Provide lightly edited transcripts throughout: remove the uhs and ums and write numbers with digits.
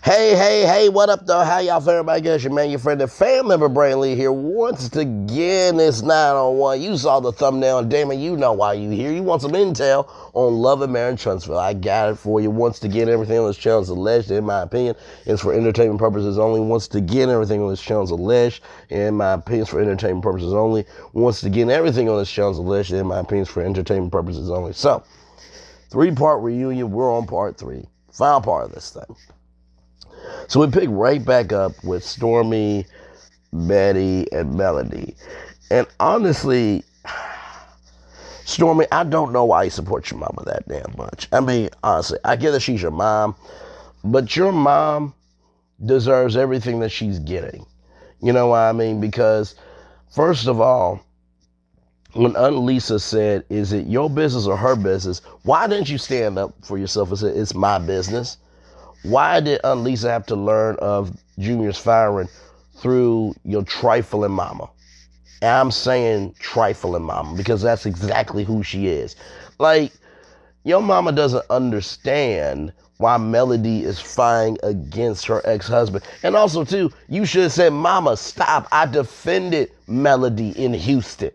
Hey, what up, though? How y'all feeling? Everybody good? Your man, your friend, the family member, Brainley here. Once again, it's 9 on 1. You saw the thumbnail, and damn it, you know why you here. You want some intel on Love and Marriage Huntsville. I got it for you. Once again, everything on this channel is alleged, in my opinion. It's for entertainment purposes only. Once again, everything on this channel is alleged, in my opinion, it's for entertainment purposes only. Once again, everything on this channel is alleged, in my opinion, it's for entertainment purposes only. So, 3-part reunion. We're on part 3. Final part of this thing. So we pick right back up with Stormi, Betty, and Melody. And honestly, Stormi, I don't know why you support your mama that damn much. I mean, honestly, I get that she's your mom, but your mom deserves everything that she's getting. You know what I mean? Because, first of all, when Aunt Lisa said, is it your business or her business, why didn't you stand up for yourself and say, it's my business? Why did Aunt Lisa have to learn of Junior's firing through your trifling mama? And I'm saying trifling mama because that's exactly who she is. Like, your mama doesn't understand why Melody is fighting against her ex-husband. And also, too, you should have said, Mama, stop. I defended Melody in Houston.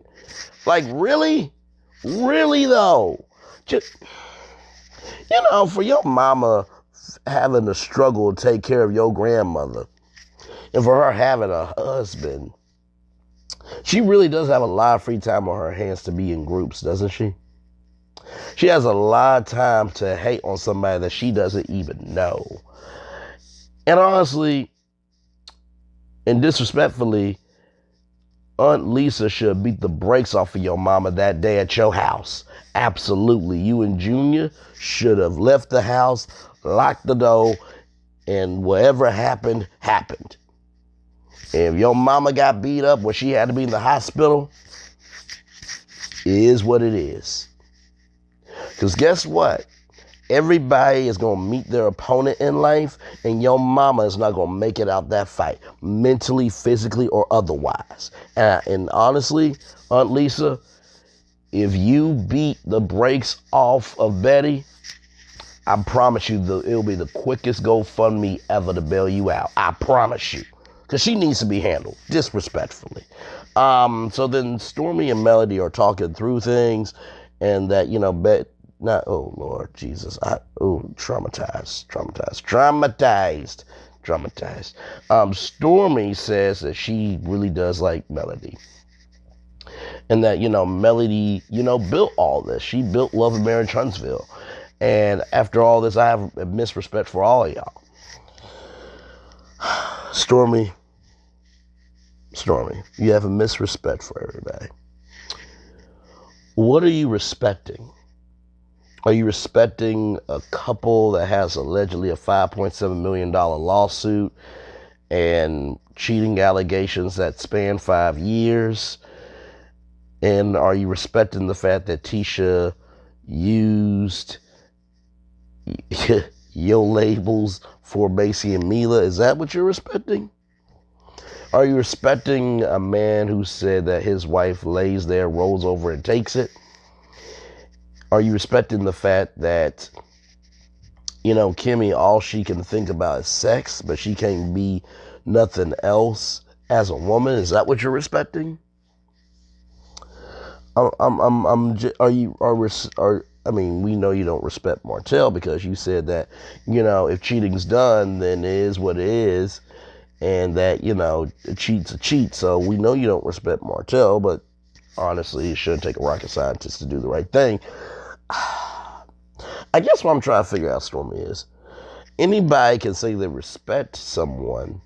Like, really? Really, though? Just, for your mama having to struggle to take care of your grandmother, and for her having a husband, she really does have a lot of free time on her hands to be in groups, doesn't she? She has a lot of time to hate on somebody that she doesn't even know. And honestly, and disrespectfully, Aunt Lisa should beat the brakes off of your mama that day at your house. Absolutely. You and Junior should have left the house, locked the door, and whatever happened, happened. And if your mama got beat up when she had to be in the hospital, it is what it is. Because guess what? Everybody is going to meet their opponent in life, and your mama is not going to make it out that fight, mentally, physically, or otherwise. And honestly, Aunt Lisa, if you beat the brakes off of Betty, I promise you it'll be the quickest GoFundMe ever to bail you out. I promise you. Because she needs to be handled disrespectfully. So then Stormi and Melody are talking through things, and that, oh Lord Jesus, traumatized. Stormi says that she really does like Melody. And that, Melody, built all this. She built Love and Marriage Huntsville. And after all this, I have a misrespect for all of y'all. Stormi, you have a misrespect for everybody. What are you respecting? Are you respecting a couple that has allegedly a $5.7 million lawsuit and cheating allegations that span 5 years? And are you respecting the fact that Tisha used your labels for Macy and Mila? Is that what you're respecting? Are you respecting a man who said that his wife lays there, rolls over, and takes it? Are you respecting the fact that, Kimmy, all she can think about is sex, but she can't be nothing else as a woman? Is that what you're respecting? We know you don't respect Martell because you said that, if cheating's done, then it is what it is, and that, a cheat's a cheat. So we know you don't respect Martell, but honestly, it shouldn't take a rocket scientist to do the right thing. I guess what I'm trying to figure out, Stormi, is anybody can say they respect someone.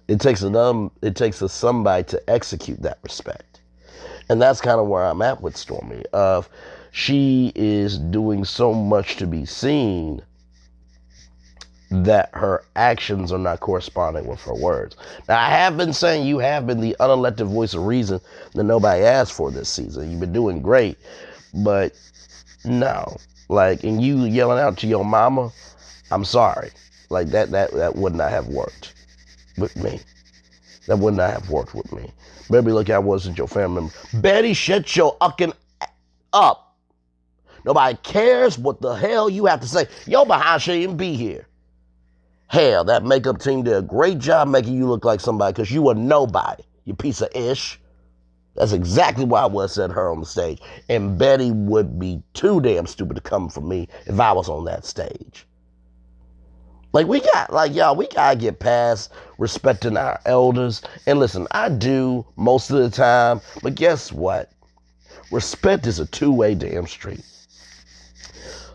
It takes a somebody to execute that respect. And that's kind of where I'm at with Stormi. She is doing so much to be seen that her actions are not corresponding with her words. Now, I have been saying you have been the unelected voice of reason that nobody asked for this season. You've been doing great, but no. And you yelling out to your mama, I'm sorry. That would not have worked with me. That would not have worked with me. Baby, look, I wasn't your family member. Betty, shut your ucking up. Nobody cares what the hell you have to say. Your behind shouldn't even be here. Hell, that makeup team did a great job making you look like somebody because you were nobody, you piece of ish. That's exactly why I would have said her on the stage. And Betty would be too damn stupid to come for me if I was on that stage. Like, y'all, we gotta get past respecting our elders. And listen, I do most of the time, but guess what? Respect is a two-way damn street.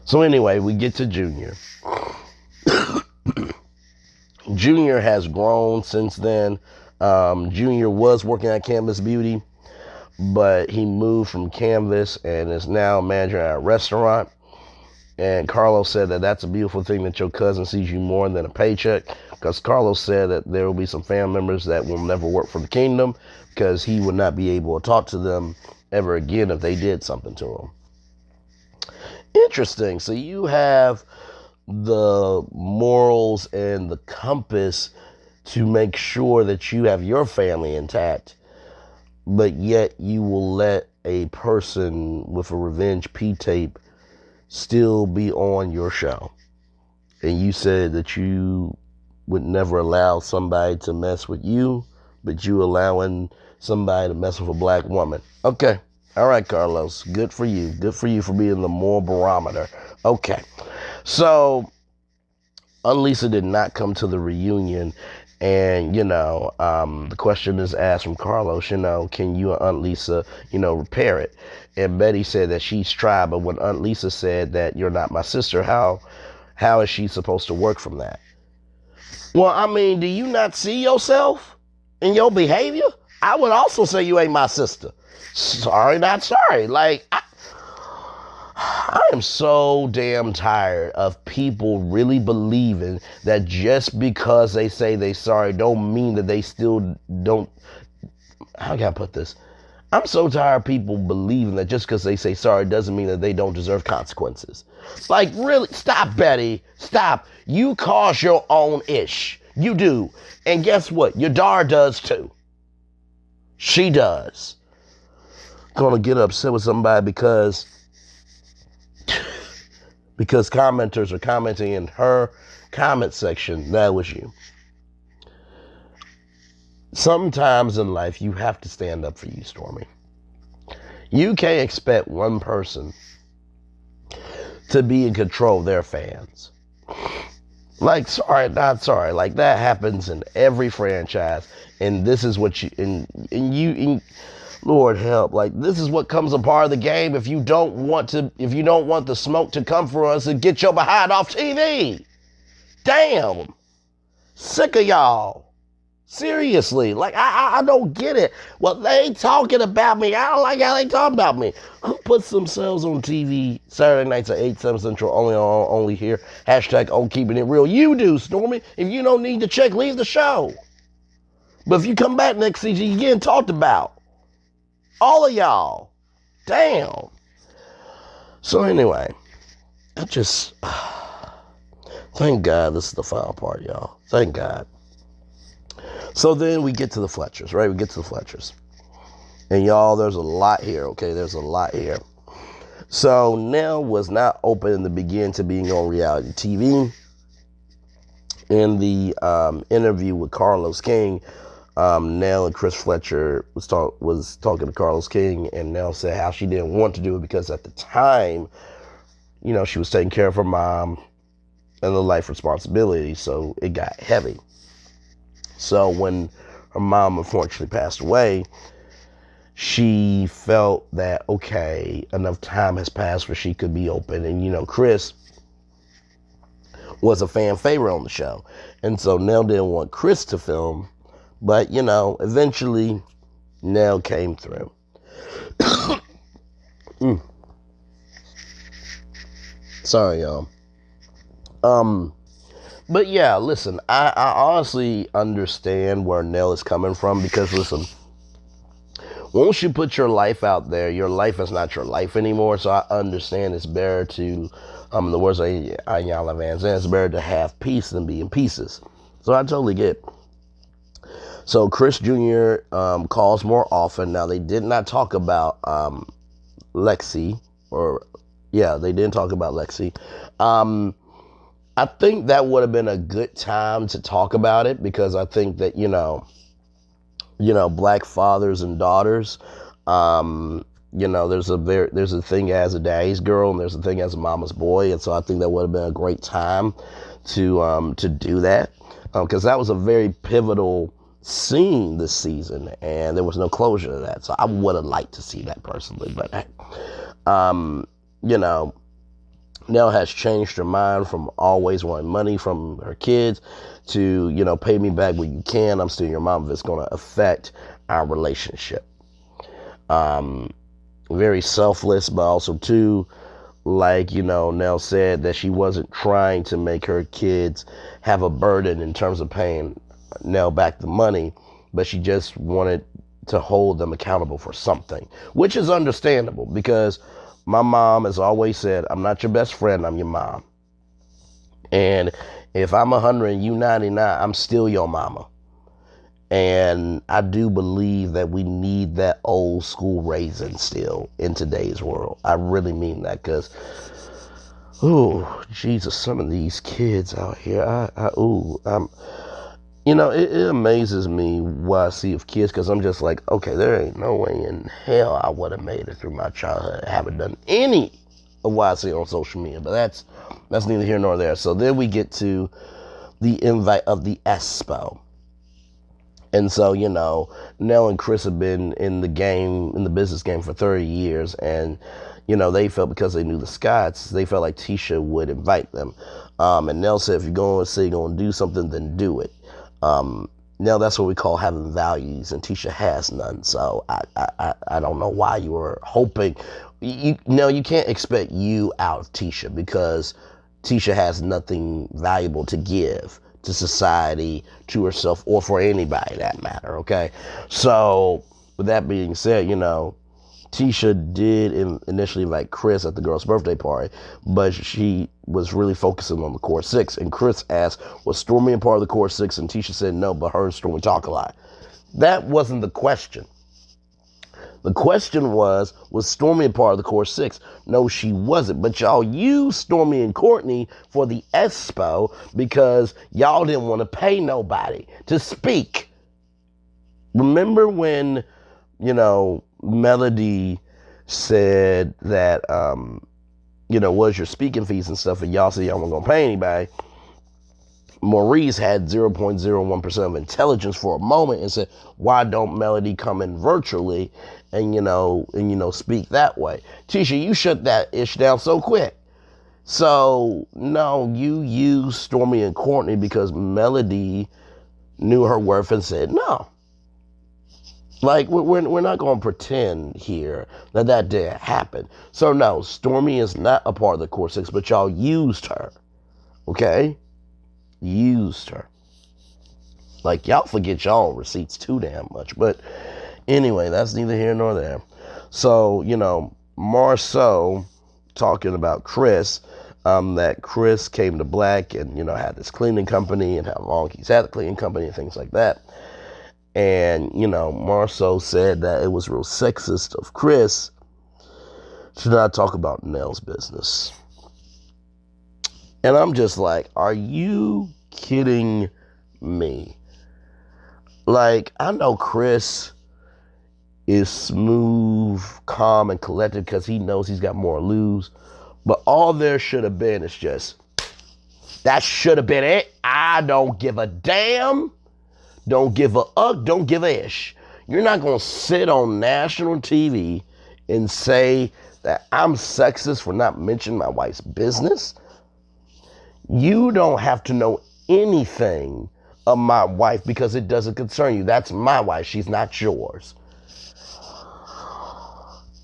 So anyway, we get to Junior. Junior has grown since then. Junior was working at Canvas Beauty, but he moved from Canvas and is now manager at a restaurant. And Carlos said that that's a beautiful thing that your cousin sees you more than a paycheck, because Carlos said that there will be some family members that will never work for the kingdom because he would not be able to talk to them ever again if they did something to him. Interesting. So you have the morals and the compass to make sure that you have your family intact, but yet you will let a person with a revenge P-tape still be on your show. And you said that you would never allow somebody to mess with you, but you allowing somebody to mess with a black woman. Okay. All right, Carlos. Good for you. Good for you for being the moral barometer. Okay. So, Lisa did not come to the reunion. And, the question is asked from Carlos, can you and Aunt Lisa, repair it? And Betty said that she's tried, but when Aunt Lisa said that you're not my sister, how is she supposed to work from that? Well, I mean, do you not see yourself in your behavior? I would also say you ain't my sister. Sorry, not sorry. Like, I am so damn tired of people really believing that just because they say they sorry don't mean that they still don't. How can I put this? I'm so tired of people believing that just because they say sorry doesn't mean that they don't deserve consequences. Like, really, stop, Betty. Stop. You cause your own ish. You do. And guess what? Your daughter does too. She does. Gonna get upset with somebody because commenters are commenting in her comment section. That was you. Sometimes in life, you have to stand up for you, Stormi. You can't expect one person to be in control of their fans. Like, sorry, not sorry. Like, that happens in every franchise. And this is what Lord help. Like, this is what comes a part of the game if you don't want the smoke to come for us and get your behind off TV. Damn. Sick of y'all. Seriously. Like, I don't get it. Well, they ain't talking about me. I don't like how they talk about me. Who puts themselves on TV Saturday nights at 8, 7 Central, only here? Hashtag on keeping it real. You do, Stormi. If you don't need to check, leave the show. But if you come back next season, you're getting talked about. All of y'all. Damn. So anyway, thank God this is the final part, y'all. Thank God. So then we get to the Fletchers, right? We get to the Fletchers. And y'all, there's a lot here, okay? There's a lot here. So Nell was not open in the beginning to being on reality TV. In the interview with Carlos King, Nell and Chris Fletcher was talking to Carlos King, and Nell said how she didn't want to do it because at the time, she was taking care of her mom and the life responsibility, so it got heavy. So when her mom unfortunately passed away, she felt that, okay, enough time has passed where she could be open. And, Chris was a fan favorite on the show. And so Nell didn't want Chris to film. But, eventually Nell came through. Sorry, y'all. But yeah, listen, I honestly understand where Nell is coming from because, listen, once you put your life out there, your life is not your life anymore. So I understand it's better to, in the words of Yall Van Zandt, it's better to have peace than be in pieces. So I totally get it. So Chris Jr. Calls more often. Now, they did not talk about Lexi. They didn't talk about Lexi. I think that would have been a good time to talk about it, because I think that, black fathers and daughters, there's a thing as a daddy's girl and there's a thing as a mama's boy. And so I think that would have been a great time to do that. Because that was a very pivotal scene this season and there was no closure to that. So I would have liked to see that personally, but hey, you know, Nell has changed her mind from always wanting money from her kids to, pay me back when you can. I'm still your mom if it's going to affect our relationship. Very selfless, but also too, like, Nell said that she wasn't trying to make her kids have a burden in terms of paying Nell back the money, but she just wanted to hold them accountable for something, which is understandable because my mom has always said, I'm not your best friend, I'm your mom. And if I'm 100 and you 99, I'm still your mama. And I do believe that we need that old school raising still in today's world. I really mean that because, oh, Jesus, some of these kids out here, it amazes me what I see of kids because I'm just like, okay, there ain't no way in hell I would have made it through my childhood. I haven't done any of what I see on social media, but that's neither here nor there. So then we get to the invite of the Expo. And so, Nell and Chris have been in the business game for 30 years. And, they felt because they knew the Scotts, they felt like Tisha would invite them. And Nell said, if you're going to say you're going to do something, then do it. Now that's what we call having values, and Tisha has none. So I don't know why you were hoping. You can't expect you out of Tisha because Tisha has nothing valuable to give to society, to herself, or for anybody that matter, okay? So with that being said, Tisha did initially invite Chris at the girl's birthday party, but she was really focusing on the core six. And Chris asked, was Stormi a part of the core six? And Tisha said no, but her and Stormi talk a lot. That wasn't the question. The question was Stormi a part of the core six? No, she wasn't. But y'all used Stormi and Courtney for the Expo because y'all didn't want to pay nobody to speak. Remember when, Melody said that, what's your speaking fees and stuff, and y'all said y'all weren't going to pay anybody. Maurice had 0.01% of intelligence for a moment and said, why don't Melody come in virtually and speak that way? Tisha, you shut that ish down so quick. So, no, you used Stormi and Courtney because Melody knew her worth and said no. Like, we're not going to pretend here that didn't happen. So, no, Stormi is not a part of the core six, but y'all used her. Okay? Used her. Like, y'all forget y'all receipts too damn much. But anyway, that's neither here nor there. So, Marceau talking about Chris, that Chris came to Black and, had this cleaning company and how long he's had the cleaning company and things like that. And, Marceau said that it was real sexist of Chris to not talk about Nell's business. And I'm just like, are you kidding me? Like, I know Chris is smooth, calm, and collected because he knows he's got more to lose. But all there should have been is just, that should have been it. I don't give a damn. Don't give a uck, don't give a ish. You're not going to sit on national TV and say that I'm sexist for not mentioning my wife's business. You don't have to know anything of my wife because it doesn't concern you. That's my wife. She's not yours.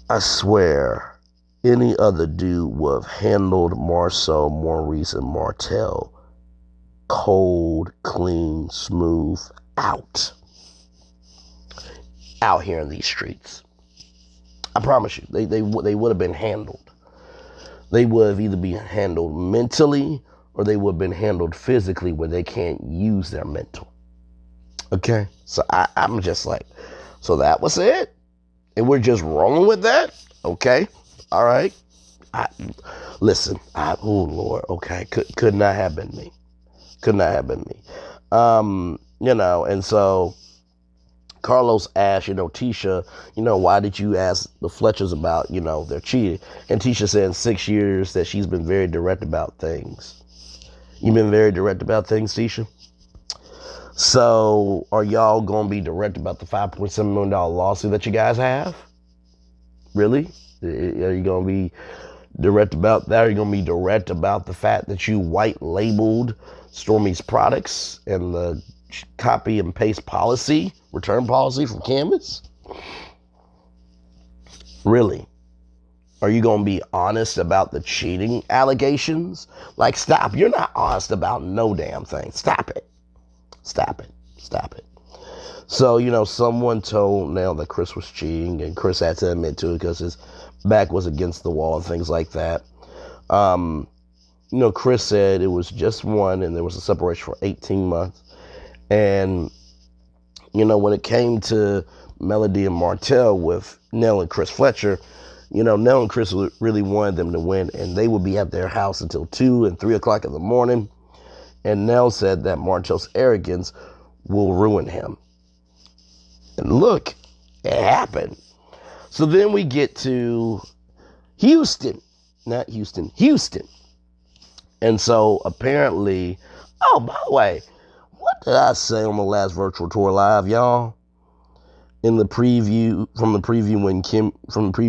I swear, any other dude would have handled Marceau, Maurice, and Martell cold, clean, smooth, out here in these streets. I promise you, they would have been handled. They would have either been handled mentally or they would have been handled physically where they can't use their mental. Okay? So I'm just like, so that was it? And we're just rolling with that? Okay. All right. Listen, oh Lord, okay, could not have been me. Could not have been me. And so Carlos asked, Tisha, why did you ask the Fletchers about, their cheating? And Tisha said in 6 years that she's been very direct about things. You've been very direct about things, Tisha? So are y'all going to be direct about the $5.7 million lawsuit that you guys have? Really? Are you going to be direct about that? Are you going to be direct about the fact that you white labeled Stormi's products and the copy and paste policy, return policy from Canvas? Really? Are you going to be honest about the cheating allegations? Like, stop. You're not honest about no damn thing. Stop it. Stop it. Stop it. So, someone told Nell that Chris was cheating, and Chris had to admit to it because his back was against the wall and things like that. Chris said it was just one, and there was a separation for 18 months. And, when it came to Melody and Martell with Nell and Chris Fletcher, Nell and Chris really wanted them to win, and they would be at their house until 2 and 3 o'clock in the morning. And Nell said that Martell's arrogance will ruin him. And look, it happened. So then we get to Houston. And so apparently, oh, by the way, what did I say on the last virtual tour live, y'all? From the preview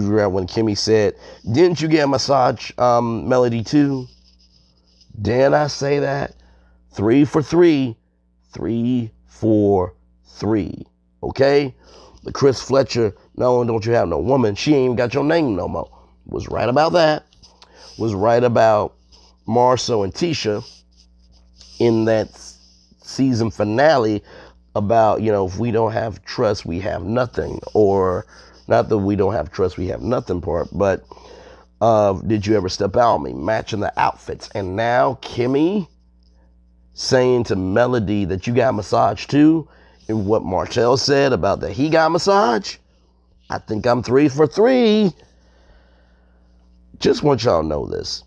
round when Kimmy said, "Didn't you get a massage, Melody too?" Didn't I say that? 3 for 3. 3 for 3. Okay? The Chris Fletcher, not only don't you have no woman, she ain't even got your name no more. Was right about that. Was right about Marceau and Tisha in that season finale about, if we don't have trust, we have nothing. Or, not that we don't have trust, we have nothing part, but did you ever step out on me? Matching the outfits. And now Kimmy saying to Melody that you got a massage too, and what Martell said about that he got a massage. I think I'm 3 for 3. Just want y'all to know this.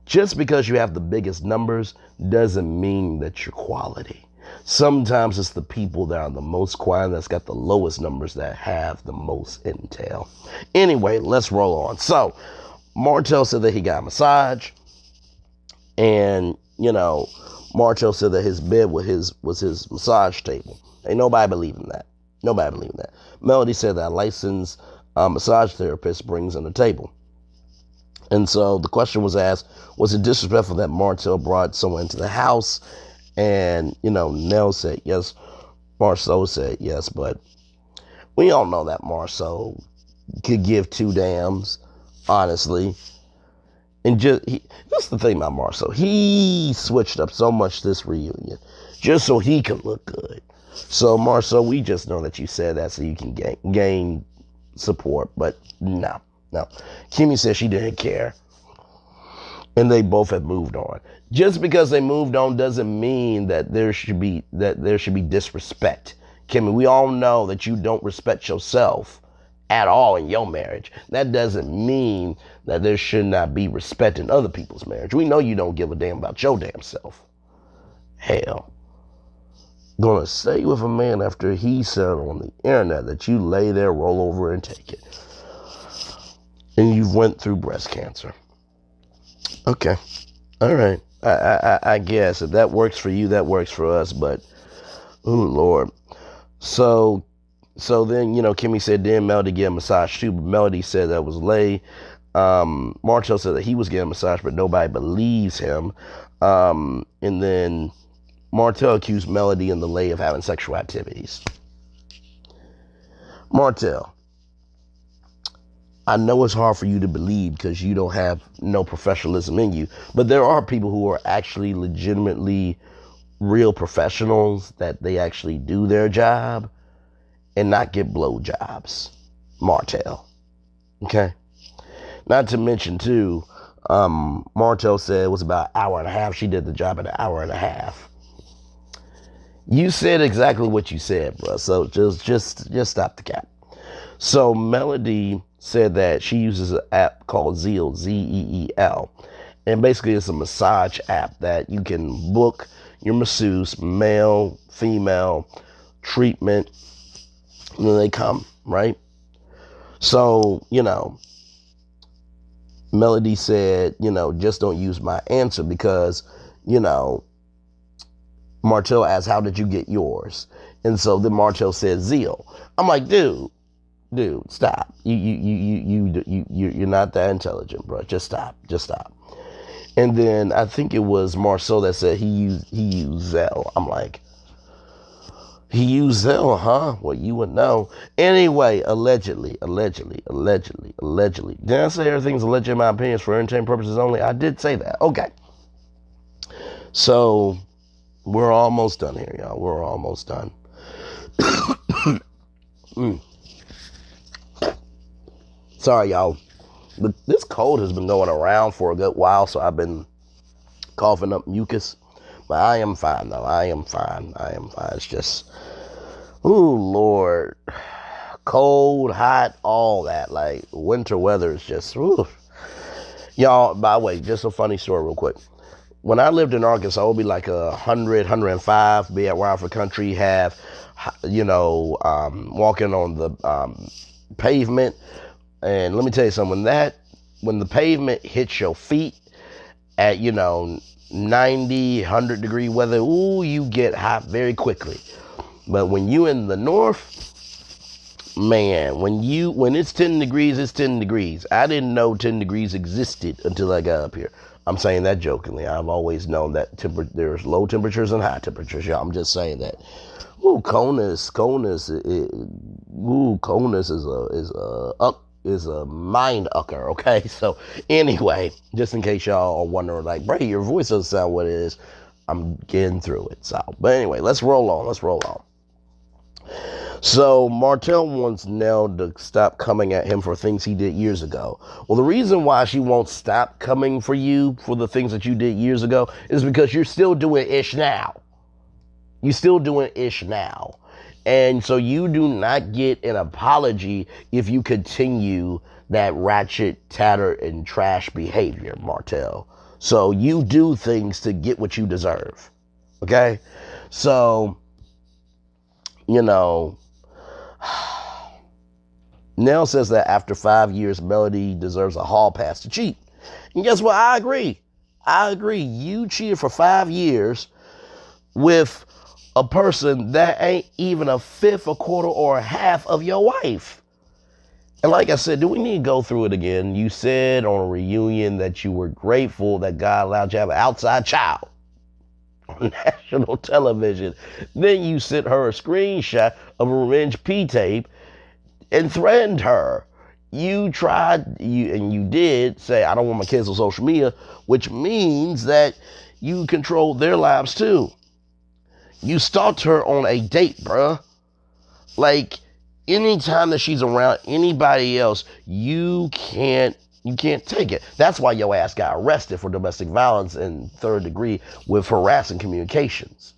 Just because you have the biggest numbers doesn't mean that you're quality. Sometimes it's the people that are the most quiet that's got the lowest numbers that have the most intel. Anyway, let's roll on. So, Martell said that he got a massage, and, Martell said that his bed was his massage table. Ain't nobody believing that. Nobody believing that. Melody said that a licensed massage therapist brings on the table. And so the question was asked, was it disrespectful that Martell brought someone into the house? And, Nell said yes. Marceau said yes, but we all know that Marceau could give two damns, honestly. And that's the thing about Marceau. He switched up so much this reunion just so he could look good. So, Marceau, we just know that you said that so you can gain support. But no. Kimmy said she didn't care. And they both have moved on. Just because they moved on doesn't mean that there should be disrespect. Kimmy, we all know that you don't respect yourself at all in your marriage. That doesn't mean that there should not be respect in other people's marriage. We know you don't give a damn about your damn self. Hell. Gonna stay with a man after he said on the internet that you lay there, roll over, and take it. And you went through breast cancer. Okay. All right. I guess if that works for you, that works for us. But, oh, Lord. So then, Kimmy said, then Melody get a massage too. But Melody said that was lay. Martell said that he was getting a massage, but nobody believes him. And then Martell accused Melody and the lay of having sexual activities. Martell, I know it's hard for you to believe because you don't have no professionalism in you, but there are people who are actually legitimately real professionals that they actually do their job and not get blowjobs. Martell. Okay? Not to mention, too, Martell said it was about an hour and a half. She did the job in an hour and a half. You said exactly what you said, bro. So just stop the cap. So Melody said that she uses an app called Zeel, Zeel. And basically it's a massage app that you can book your masseuse, male, female, treatment, and then they come, right? So, Melody said, just don't use my answer because, Martell asked, how did you get yours? And so then Martell said Zeel. I'm like, dude, stop. You're not that intelligent, bro. Just stop. And then I think it was Marceau that said he used Zell. I'm like, he used Zell, huh? Well, you would know. Anyway, allegedly. Did I say everything's alleged in my opinions for entertainment purposes only? I did say that. Okay. So we're almost done here, y'all. We're almost done. Sorry, y'all. But this cold has been going around for a good while, so I've been coughing up mucus. But I am fine, though. I am fine. It's just, ooh, Lord. Cold, hot, all that. Like, winter weather is just, ooh. Y'all, by the way, just a funny story real quick. When I lived in Arkansas, it would be like 100, 105, be at Wildford Country, have, walking on the pavement. And let me tell you something, when the pavement hits your feet at, 90, 100 degree weather, ooh, you get hot very quickly. But when you in the north, man, when it's 10 degrees, it's 10 degrees. I didn't know 10 degrees existed until I got up here. I'm saying that jokingly. I've always known that there's low temperatures and high temperatures, y'all. I'm just saying that. Ooh, coldness is a mind ucker, okay? So anyway, just in case y'all are wondering, like, Bray, your voice doesn't sound what it is, I'm getting through it. So, but anyway, let's roll on. So Martell wants Nell to stop coming at him for things he did years ago. Well, the reason why she won't stop coming for you for the things that you did years ago is because you're still doing ish now. And so you do not get an apology if you continue that ratchet, tatter, and trash behavior, Martell. So you do things to get what you deserve. Okay? So, Nell says that after 5 years, Melody deserves a hall pass to cheat. And guess what? I agree. You cheated for 5 years with a person that ain't even a fifth, a quarter, or a half of your wife. And like I said, do we need to go through it again? You said on a reunion that you were grateful that God allowed you to have an outside child on national television. Then you sent her a screenshot of a revenge P tape and threatened her. You did say, I don't want my kids on social media, which means that you control their lives too. You stalked her on a date, bruh. Like, anytime that she's around anybody else, you can't take it. That's why your ass got arrested for domestic violence in 3rd degree with harassing communications.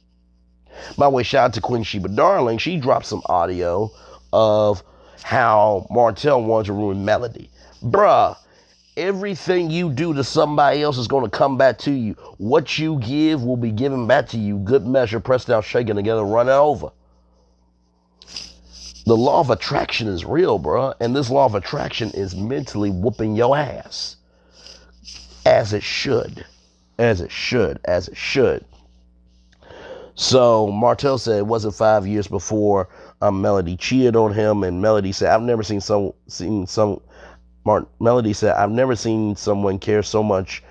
By the way, shout out to Queen Sheba Darling. She dropped some audio of how Martell wanted to ruin Melody. Bruh, everything you do to somebody else is going to come back to you. What you give will be given back to you. Good measure, pressed down, shaken together, run it over. The law of attraction is real, bro. And this law of attraction is mentally whooping your ass. As it should. So Martell said it wasn't 5 years before Melody cheated on him. And Melody said, Melody said, I've never seen someone care so much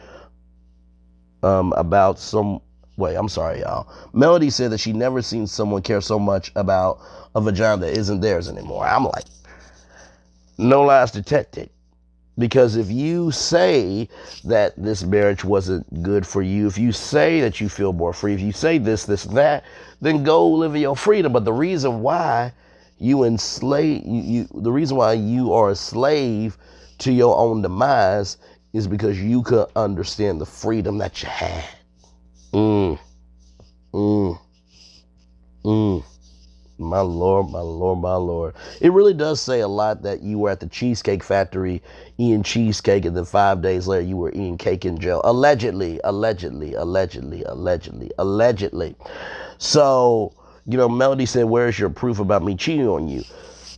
about some. Wait, I'm sorry, y'all. Melody said that she never seen someone care so much about a vagina that isn't theirs anymore. I'm like, no lies detected. Because if you say that this marriage wasn't good for you, if you say that you feel more free, if you say this, and that, then go live in your freedom. But the reason why you are a slave to your own demise is because you could understand the freedom that you had. My Lord, my Lord, my Lord. It really does say a lot that you were at the Cheesecake Factory eating cheesecake, and then 5 days later you were eating cake in jail. Allegedly, allegedly, allegedly, allegedly, allegedly. So, Melody said, "Where's your proof about me cheating on you?"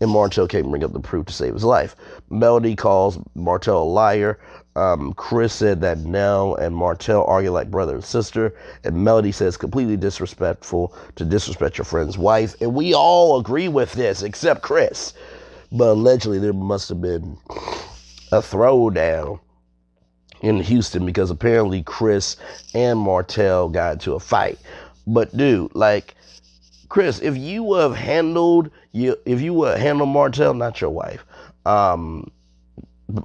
And Martell can't bring up the proof to save his life. Melody calls Martell a liar. Chris said that Nell and Martell argue like brother and sister. And Melody says completely disrespectful to disrespect your friend's wife. And we all agree with this except Chris. But allegedly there must have been a throwdown in Houston because apparently Chris and Martell got into a fight. But dude, like, Chris, if you would have handled Martell, not your wife,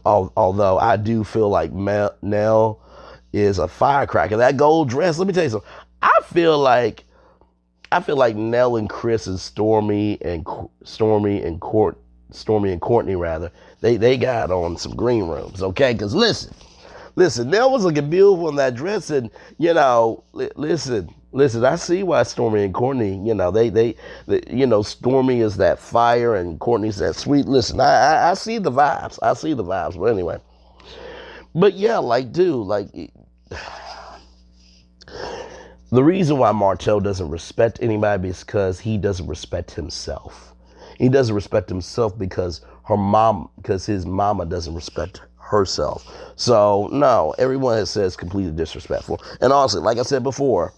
although I do feel like Nell is a firecracker. That gold dress, let me tell you something. I feel like Nell and Chris and Stormi and Courtney rather, they got on some green rooms, okay? Because listen, Nell was looking beautiful in that dress, and listen. I see why Stormi and Courtney, they Stormi is that fire and Courtney's that sweet. Listen, I see the vibes. I see the vibes. But anyway, but yeah, like, dude, like, the reason why Martell doesn't respect anybody is because he doesn't respect himself. He doesn't respect himself because his mama doesn't respect herself. So no, everyone has said it's completely disrespectful. And honestly, like I said before,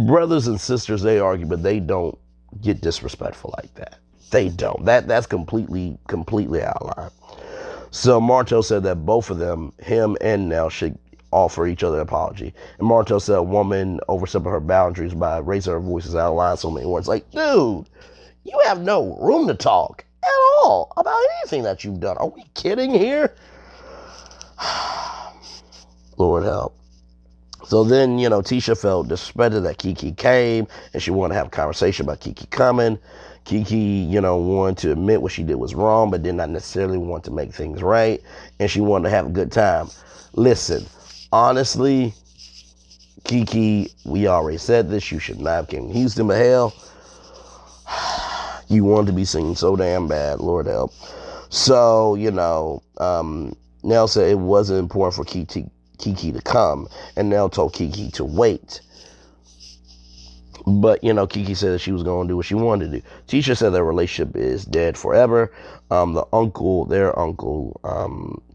brothers and sisters, they argue, but they don't get disrespectful like that. They don't. That's completely out of line. So Martell said that both of them, him and Nell, should offer each other an apology. And Martell said a woman overstepping her boundaries by raising her voices out of line so many words. Like, dude, you have no room to talk at all about anything that you've done. Are we kidding here? Lord help. So then, Tisha felt disrespected that Kiki came, and she wanted to have a conversation about Kiki coming. Kiki, wanted to admit what she did was wrong, but did not necessarily want to make things right, and she wanted to have a good time. Listen, honestly, Kiki, we already said this, you should not have came to Houston, but hell, you wanted to be seen so damn bad, Lord help. So, Nell said it wasn't important for Kiki to come, and Nell told Kiki to wait. But, Kiki said that she was going to do what she wanted to do. Tisha said their relationship is dead forever. Their uncle,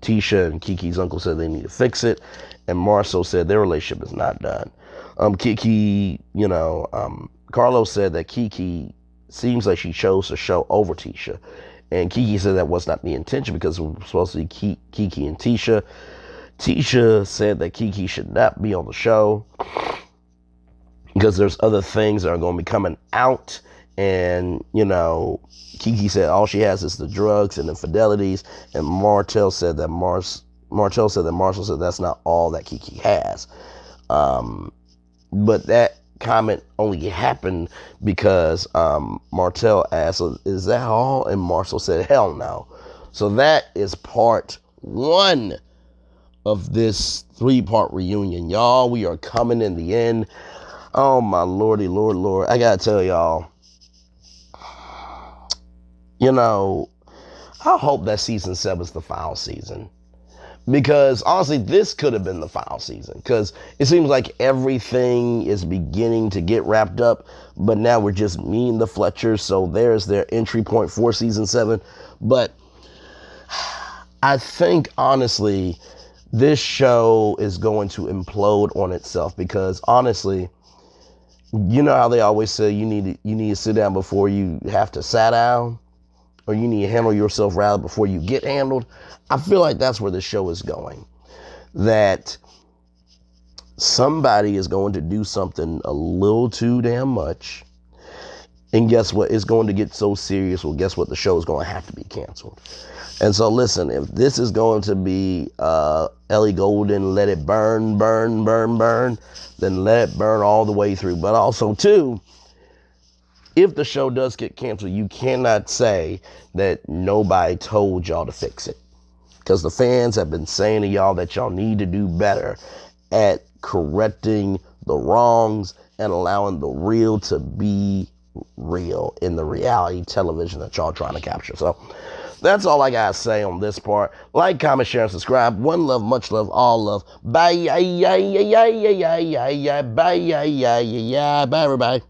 Tisha and Kiki's uncle said they need to fix it. And Marceau said their relationship is not done. Carlos said that Kiki seems like she chose to show over Tisha. And Kiki said that was not the intention because it was supposed to be Kiki and Tisha. Tisha said that Kiki should not be on the show because there's other things that are going to be coming out. And, Kiki said all she has is the drugs and infidelities. And Martell said that Marshall said that's not all that Kiki has. But that comment only happened because Martell asked, is that all? And Marshall said, hell no. So that is part 1 of this 3-part reunion. Y'all, we are coming in the end. Oh my lordy, Lord. I gotta tell y'all, I hope that season 7 is the final season. Because honestly, this could have been the final season. Because it seems like everything is beginning to get wrapped up. But now we're just meeting the Fletchers. So there's their entry point for season 7. But I think, honestly, this show is going to implode on itself. Because honestly, you know how they always say you need to sit down before you have to sit down? Or you need to handle yourself rather before you get handled. I feel like that's where the show is going. That somebody is going to do something a little too damn much. And guess what? It's going to get so serious. Well, guess what? The show is going to have to be canceled. And so listen, if this is going to be Ellie Goulding, let it burn, then let it burn all the way through. But also, too, if the show does get canceled, you cannot say that nobody told y'all to fix it. Because the fans have been saying to y'all that y'all need to do better at correcting the wrongs and allowing the real to be real in the reality television that y'all trying to capture. So that's all I gotta say on this part. Like, comment, share, and subscribe. One love, much love, all love. Bye, bye, bye, everybody.